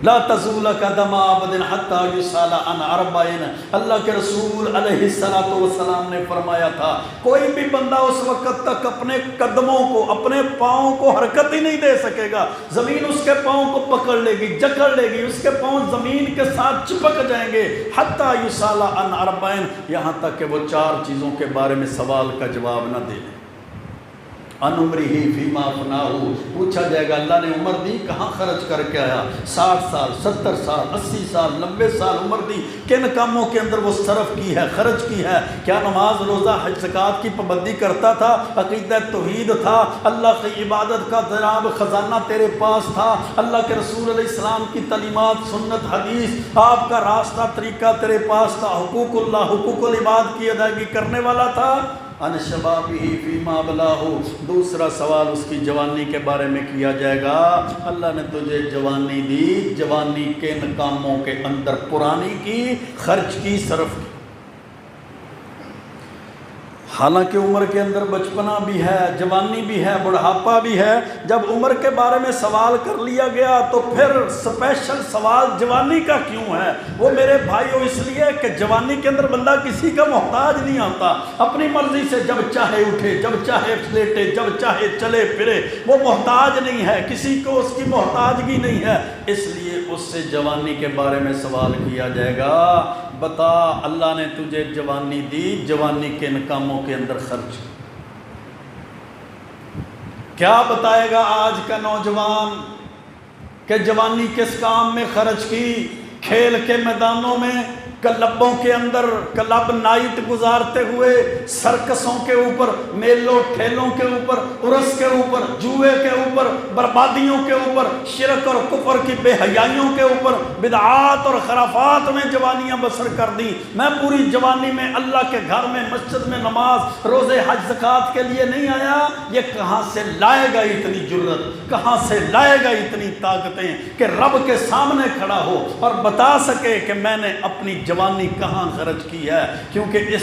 لا تزول قدم عبد حتی یسأل عن اربعین، اللہ کے رسول علیہ السلام نے فرمایا تھا کوئی بھی بندہ اس وقت تک اپنے قدموں کو، اپنے پاؤں کو حرکت ہی نہیں دے سکے گا، زمین اس کے پاؤں کو پکڑ لے گی، جکڑ لے گی، اس کے پاؤں زمین کے ساتھ چپک جائیں گے، حتی یسأل عن اربعین، یہاں تک کہ وہ 4 چیزوں کے بارے میں سوال کا جواب نہ دے لیں۔ ان عمرہ فیما افناہ، پوچھا جائے گا اللہ نے عمر دی کہاں خرچ کر کے آیا، 60 سال 70 سال 80 سال 90 سال عمر دی کن کاموں کے اندر وہ صرف کی ہے، خرچ کی ہے، کیا نماز روزہ حج زکوٰۃ کی پابندی کرتا تھا، عقیدہ توحید تھا، اللہ کی عبادت کا جناب خزانہ تیرے پاس تھا، اللہ کے رسول علیہ السلام کی تعلیمات سنت حدیث آپ کا راستہ طریقہ تیرے پاس تھا، حقوق اللہ حقوق العباد کی ادائیگی کرنے والا تھا۔ ان شبابہ فیما بلاہ، دوسرا سوال اس کی جوانی کے بارے میں کیا جائے گا، اللہ نے تجھے جوانی دی، جوانی کن کاموں کے اندر پرانی کی، خرچ کی، صرف کی؟ حالانکہ عمر کے اندر بچپنا بھی ہے، جوانی بھی ہے، بڑھاپا بھی ہے، جب عمر کے بارے میں سوال کر لیا گیا تو پھر سپیشل سوال جوانی کا کیوں ہے؟ وہ میرے بھائیو اس لیے کہ جوانی کے اندر بندہ کسی کا محتاج نہیں ہوتا، اپنی مرضی سے جب چاہے اٹھے، جب چاہے لیٹے، جب چاہے چلے پھرے، وہ محتاج نہیں ہے، کسی کو اس کی محتاجگی نہیں ہے، اس لیے اس سے جوانی کے بارے میں سوال کیا جائے گا، بتا اللہ نے تجھے جوانی دی، جوانی کن کاموں کے اندر خرچ؟ کیا بتائے گا آج کا نوجوان کہ جوانی کس کام میں خرچ کی؟ کھیل کے میدانوں میں، کلبوں کے اندر کلب نائٹ گزارتے ہوئے، سرکسوں کے اوپر، میلوں ٹھیلوں کے اوپر، عرس کے اوپر، جوئے کے اوپر، بربادیوں کے اوپر، شرک اور کفر کی بے حیائیوں کے اوپر، بدعات اور خرافات میں جوانیاں بسر کر دی۔ میں پوری جوانی میں اللہ کے گھر میں مسجد میں نماز روزے حج زکوٰۃ کے لیے نہیں آیا، یہ کہاں سے لائے گا اتنی جرت، کہاں سے لائے گا اتنی طاقتیں کہ رب کے سامنے کھڑا ہو اور بتا سکے کہ میں نے اپنی جوانی کہاں خرچ کی ہے؟ کیونکہ اس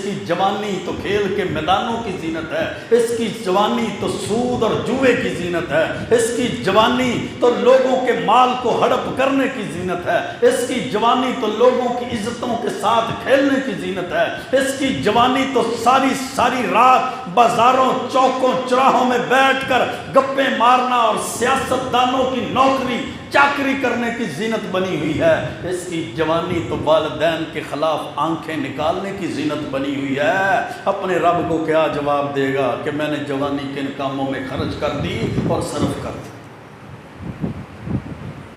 کی جوانی تو کھیل کے میدانوں کی زینت ہے، اس کی جوانی تو سود اور جوئے کی زینت ہے، اس کی جوانی تو لوگوں کے مال کو ہڑپ کرنے کی زینت ہے، اس کی جوانی تو لوگوں کی عزتوں کے ساتھ کھیلنے کی زینت ہے، اس کی جوانی تو ساری رات بازاروں چوکوں چراہوں میں بیٹھ کر گپیں مارنا اور سیاستدانوں کی نوکری چاکری کرنے کی زینت بنی ہوئی ہے، اس کی جوانی تو والدین کے خلاف آنکھیں نکالنے کی زینت بنی ہوئی ہے۔ اپنے رب کو کیا جواب دے گا کہ میں نے جوانی کن کاموں میں خرچ کر دی اور صرف کر دی؟